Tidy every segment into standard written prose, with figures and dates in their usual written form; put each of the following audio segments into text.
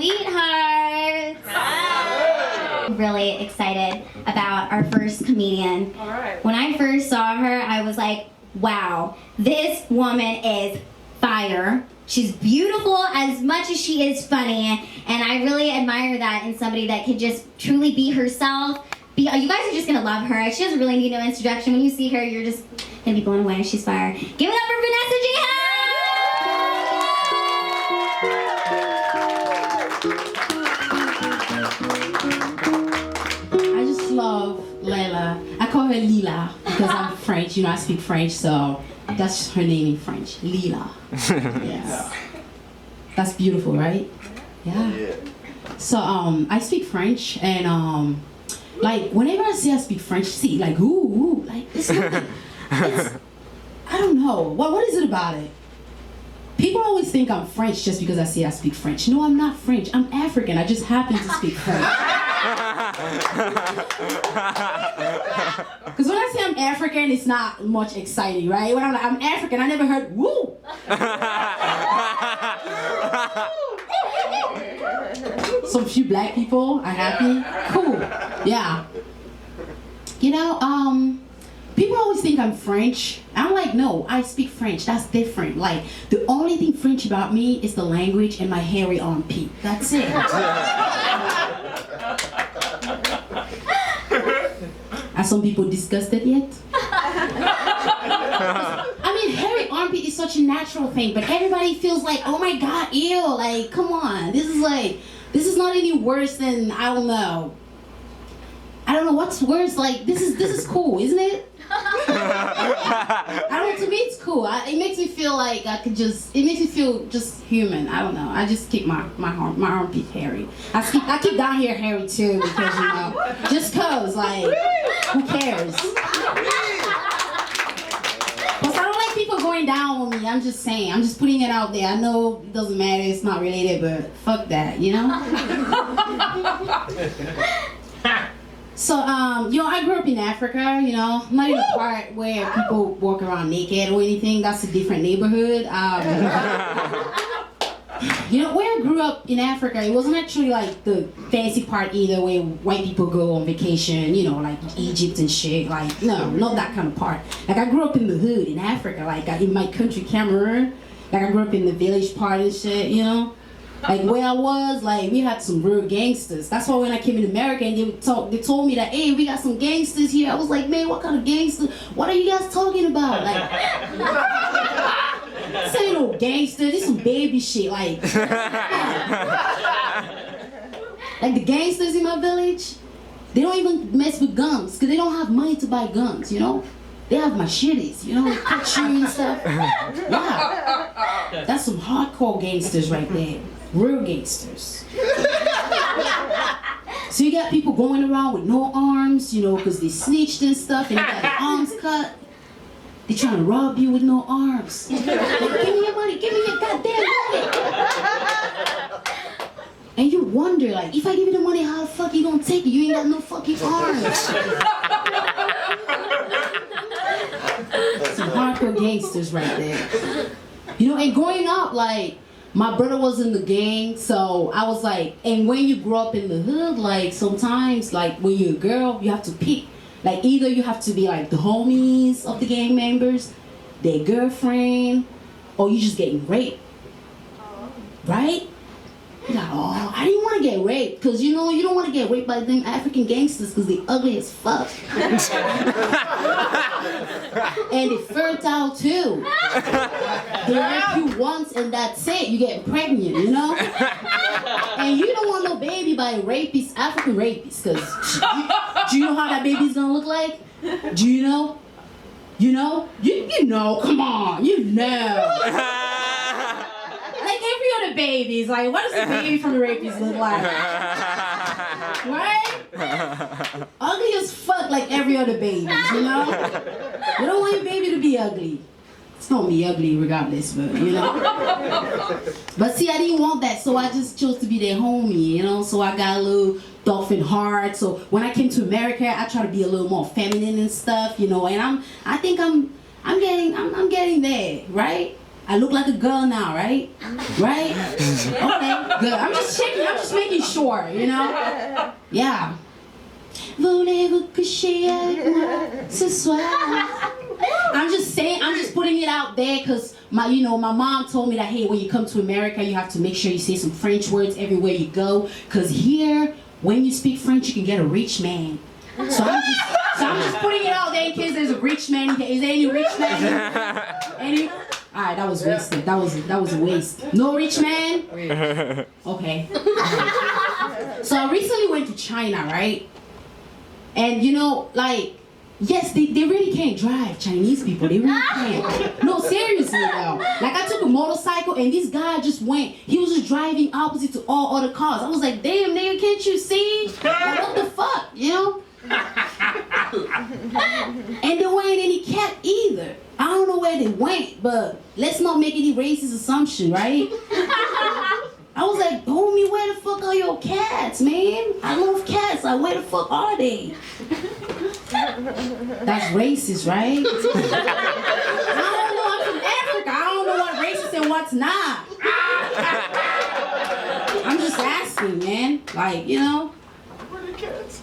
sweetheart. Hi. Really excited about our first comedian. All right. When I first saw her, I was like, wow, this woman is fire. She's beautiful as much as she is funny, and I really admire that in somebody that can just truly be herself. You guys are just gonna love her. She doesn't really need no introduction. When you see her, you're just gonna be blown away. She's fire. Give it up for Vanessa Jeha! I just love Lila. I call her Lila because I'm French. You know, I speak French, so that's her name in French. Lila. Yes. That's beautiful, right? Yeah. So I speak French, and like whenever I say I speak French, see, like ooh, like it's I don't know. What is it about it? People always think I'm French just because I say I speak French. No, I'm not French. I'm African. I just happen to speak French. Because when I say I'm African, it's not much exciting, right? When I'm like, I'm African, I never heard woo. Some few black people are happy. Cool. Yeah. You know, people always think I'm French. I'm like, no, I speak French. That's different. Like, the only thing French about me is the language and my hairy armpit. That's it. Are some people disgusted yet? I mean, hairy armpit is such a natural thing, but everybody feels like, oh my God, ew. Like, come on. This is not any worse than, I don't know what's worse. Like, this is cool, isn't it? I don't know, to me it's cool. It makes me feel like it makes me feel just human. I don't know. I just keep my armpit hairy. I keep down here hairy too because, you know, just cause, like, who cares? Because I don't like people going down on me. I'm just saying. I'm just putting it out there. I know it doesn't matter. It's not related, but fuck that, you know? So, you know, I grew up in Africa, you know, not in a part where people walk around naked or anything. That's a different neighborhood. You know, where I grew up in Africa, it wasn't actually like the fancy part either where white people go on vacation, you know, like Egypt and shit. Like, no, not that kind of part. Like, I grew up in the hood in Africa, like in my country, Cameroon. Like, I grew up in the village part and shit, you know. Like, where I was, like, we had some real gangsters. That's why when I came in America and they told me that, hey, we got some gangsters here. I was like, man, what kind of gangsters? What are you guys talking about? Like, this ain't no gangster. This some baby shit. Like, like the gangsters in my village, they don't even mess with guns because they don't have money to buy guns, you know? They have machetes, you know, cut you and stuff. Yeah. That's some hardcore gangsters right there. Real gangsters. So you got people going around with no arms, you know, because they snitched and stuff and they got their arms cut. They trying to rob you with no arms. Like, give me your money, give me your goddamn money. And you wonder, like, if I give you the money, how the fuck you gonna take it? You ain't got no fucking arms. Some hardcore gangsters right there. You know, and growing up, like, my brother was in the gang, so I was like, and when you grow up in the hood, like, sometimes, like, when you're a girl, you have to pick. Like, either you have to be, like, the homies of the gang members, their girlfriend, or you just getting raped. Right? You're like, oh, I didn't want to get raped, because, you know, you don't want to get raped by them African gangsters, because they're ugly as fuck. And they're fertile, too. They rape you once, and that's it. You get pregnant, you know? And you don't want no baby by a rapist, African rapist, because do you know how that baby's going to look like? Do you know? You know? You know, come on, you know. Like every other baby's like, what does the baby from the rapist look like? Right? Ugly as fuck like every other baby, you know? You don't want your baby to be ugly. It's gonna be ugly regardless, but you know. But see, I didn't want that, so I just chose to be their homie, you know? So I got a little dolphin heart. So when I came to America, I try to be a little more feminine and stuff, you know, and I think I'm getting there, right? I look like a girl now, right? Right? Okay, good. I'm just checking. I'm just making sure, you know? Yeah. Voulez-vous coucher avec moi ce soir? I'm just saying, I'm just putting it out there because my mom told me that, hey, when you come to America, you have to make sure you say some French words everywhere you go. Because here, when you speak French, you can get a rich man. So I'm just putting it out there in case there's a rich man. Is there any rich man? Any? Alright, that was wasted. That was a waste. No rich man? Okay. So I recently went to China, right? And yes, they really can't drive, Chinese people. They really can't. No, seriously though. Like I took a motorcycle and this guy just went, he was just driving opposite to all other cars. I was like, damn nigga, can't you see? Like what the fuck, you know? And there wasn't any cat either. I don't know where they went, but let's not make any racist assumption, right? I was like, homie, where the fuck are your cats, man? I love cats. Like, where the fuck are they? That's racist, right? I don't know. I'm from Africa. I don't know what's racist and what's not. I'm just asking, man. Like, you know.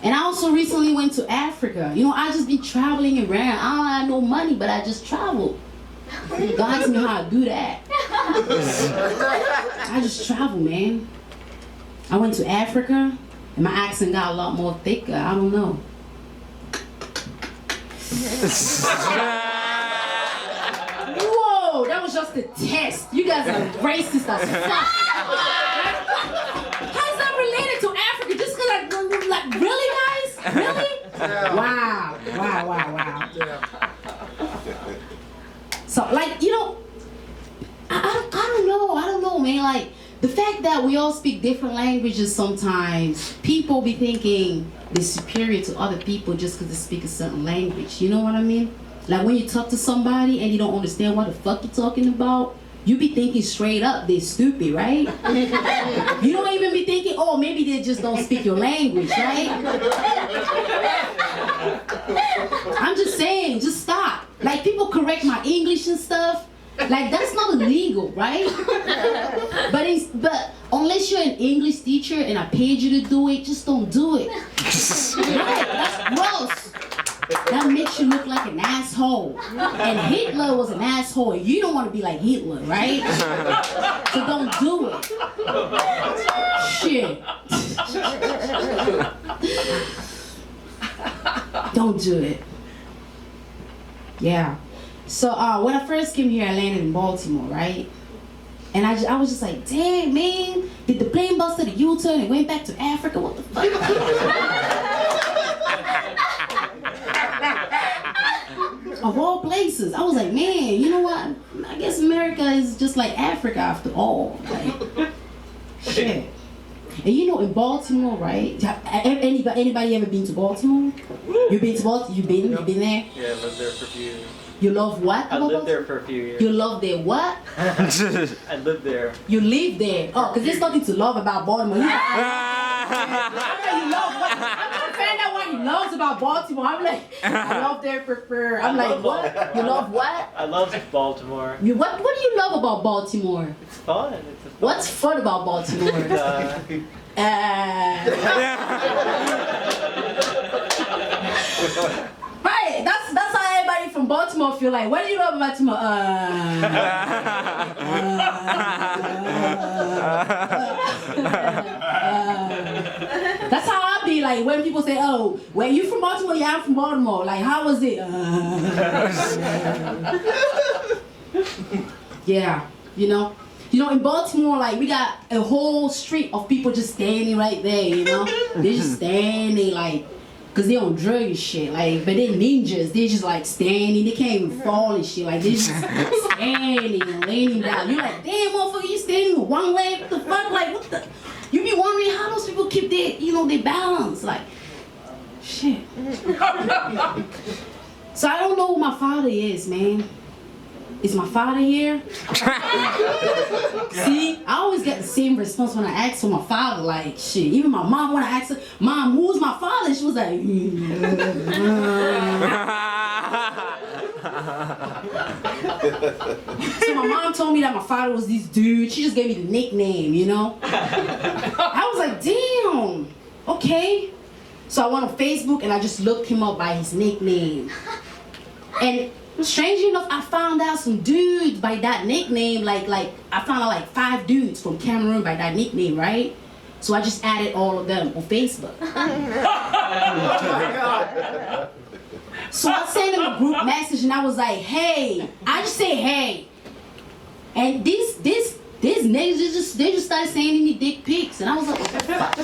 And I also recently went to Africa. You know, I just be traveling around. I don't have no money, but I just travel. God asked me how to do that. I just travel, man. I went to Africa, and my accent got a lot more thicker. I don't know. Whoa, that was just a test. You guys are racist as fuck. How's that related to Africa? Just because like really, guys? Really? Wow. So, like, you know, I don't know, man. Like, the fact that we all speak different languages sometimes, people be thinking they're superior to other people just because they speak a certain language. You know what I mean? Like, when you talk to somebody and you don't understand what the fuck you're talking about, you be thinking straight up they're stupid, right? You don't even be thinking, oh, maybe they just don't speak your language, right? I'm just saying, just stop. Like, people correct my English and stuff. Like, that's not illegal, right? But unless you're an English teacher and I paid you to do it, just don't do it. Right? That's gross. That makes you look like an asshole. And Hitler was an asshole. And you don't want to be like Hitler, right? So don't do it. Shit. Don't do it. Yeah. So when I first came here, I landed in Baltimore, right? And I was just like, damn, man, did the plane bust to the U-turn and went back to Africa? What the fuck? Of all places, I was like, man, you know what? I guess America is just like Africa after all. Like, shit. And you know, in Baltimore, right? Anybody ever been to Baltimore? You been to Baltimore? You been there? Yeah, I lived there for a few years. You love what? I lived there for a few years. You love there what? I lived there. You live there? Oh, because there's nothing to love about Baltimore. You love what? I'm trying to find out what he loves about Baltimore. I'm like, I love there for. I'm like, what? You love what? I love Baltimore. What do you love about Baltimore? It's fun. What's fun about Baltimore? Right, that's how everybody from Baltimore feel like. What do you love about Baltimore? That's how I be like when people say, "Oh, where you from Baltimore?" Yeah, I'm from Baltimore. Like, how was it? Yeah, you know, in Baltimore, like we got a whole street of people just standing right there. You know, they just standing like. Cause they on drugs and shit, like, but they ninjas. They just like standing. They can't even fall and shit. Like they just standing and laying down. You're like, damn, motherfucker, you standing with one leg? What the fuck? Like, what the? You be wondering how those people keep their balance. Like, shit. So I don't know who my father is, man. Is my father here? See, I always get the same response when I ask for my father. Like, shit. Even my mom, when I asked her, Mom, who's my father? She was like, So my mom told me that my father was this dude. She just gave me the nickname, you know? I was like, damn, okay. So I went on Facebook and I just looked him up by his nickname. And strangely enough, I found out some dudes by that nickname. Like I found out like 5 dudes from Cameroon by that nickname, right? So I just added all of them on Facebook. So I sent him a group message and I was like, hey. I just say hey. And these niggas they just started sending me dick pics and I was like, what the fuck?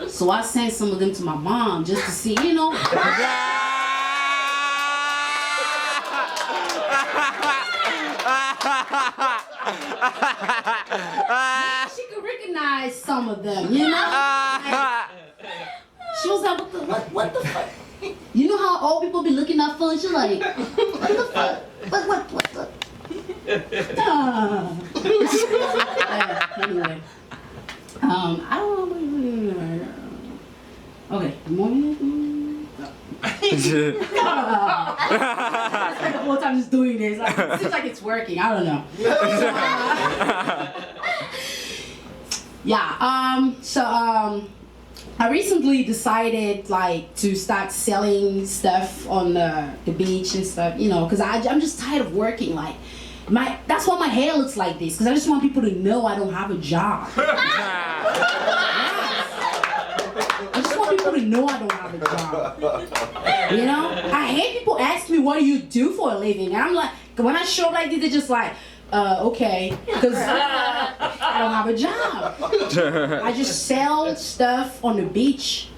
So I sent some of them to my mom just to see, you know. She could recognize some of them, you know. She was like, what the fuck? You know how old people be looking up for? And she's like, what the fuck? What the? Anyway, I don't know. Okay, morning. The whole time just doing this. Like, it seems like it's working. I don't know. Yeah. I recently decided like to start selling stuff on the beach and stuff, you know, because I'm just tired of working. Like that's why my hair looks like this, because I just want people to know I don't have a job. I just want people to know I don't have a job. You know, I hate people ask me what do you do for a living, and I'm like, when I show up like this, they're just like, okay, because I don't have a job. I just sell stuff on the beach.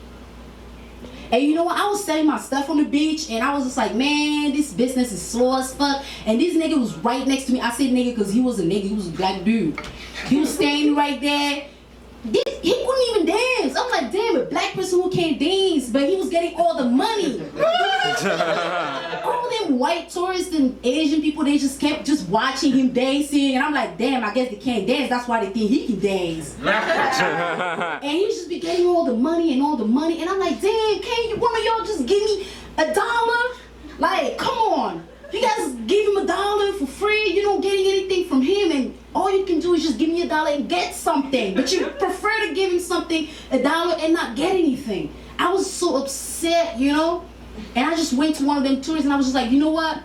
And you know what? I was selling my stuff on the beach, and I was just like, man, this business is slow as fuck. And this nigga was right next to me. I said nigga because he was a nigga. He was a black dude. He was standing right there. He couldn't even dance. I'm like, damn, a black person who can't dance, but he was getting all the money. All them white tourists and Asian people, they just kept just watching him dancing, and I'm like, damn, I guess they can't dance. That's why they think he can dance. And he just be getting all the money, and I'm like, damn, can't you, one of y'all just give me $1? Like, come on. You guys give him $1 for free. You don't getting anything from him, and all you can do is just give me $1 and get something. But you prefer to give him something, $1, and not get anything. I was so upset, you know. And I just went to one of them tourists, and I was just like, you know what?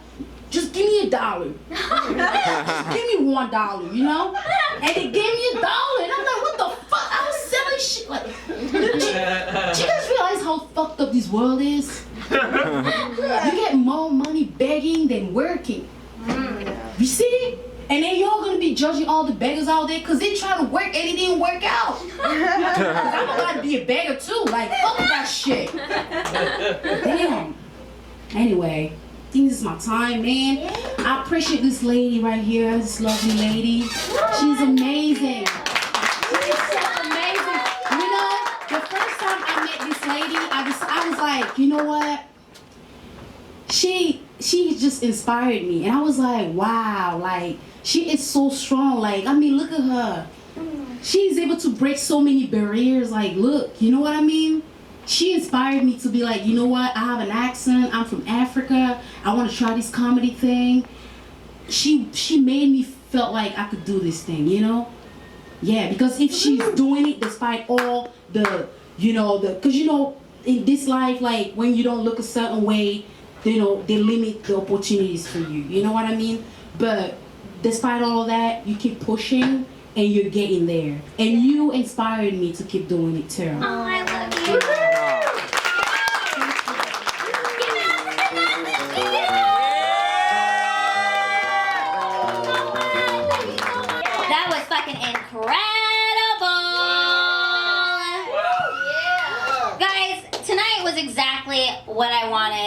Just give me $1. Just give me $1, you know. And they gave me $1, and I'm like, what the fuck? I was selling shit. Like, do you guys realize how fucked up this world is? You get more money begging than working. You see? And then y'all gonna be judging all the beggars out there because they try to work and it didn't work out. Cause I'm about to be a beggar too. Like, fuck that shit. Damn. Anyway, I think this is my time, man. I appreciate this lady right here, this lovely lady. She's amazing. She's so amazing. You know, the first time I met this lady, I was like, you know what? She just inspired me, and I was like, wow, like she is so strong. Like, I mean, look at her. She's able to break so many barriers. Like, look, you know what I mean? She inspired me to be like, you know what? I have an accent. I'm from Africa. I want to try this comedy thing. She made me felt like I could do this thing, you know? Yeah, because if she's doing it despite all the, you know, because you know, in this life, like when you don't look a certain way, you know, they limit the opportunities for you. You know what I mean? But despite all that, you keep pushing and you're getting there. And you inspired me to keep doing it too. Oh, I love you. That was fucking incredible. Guys, tonight was exactly what I wanted.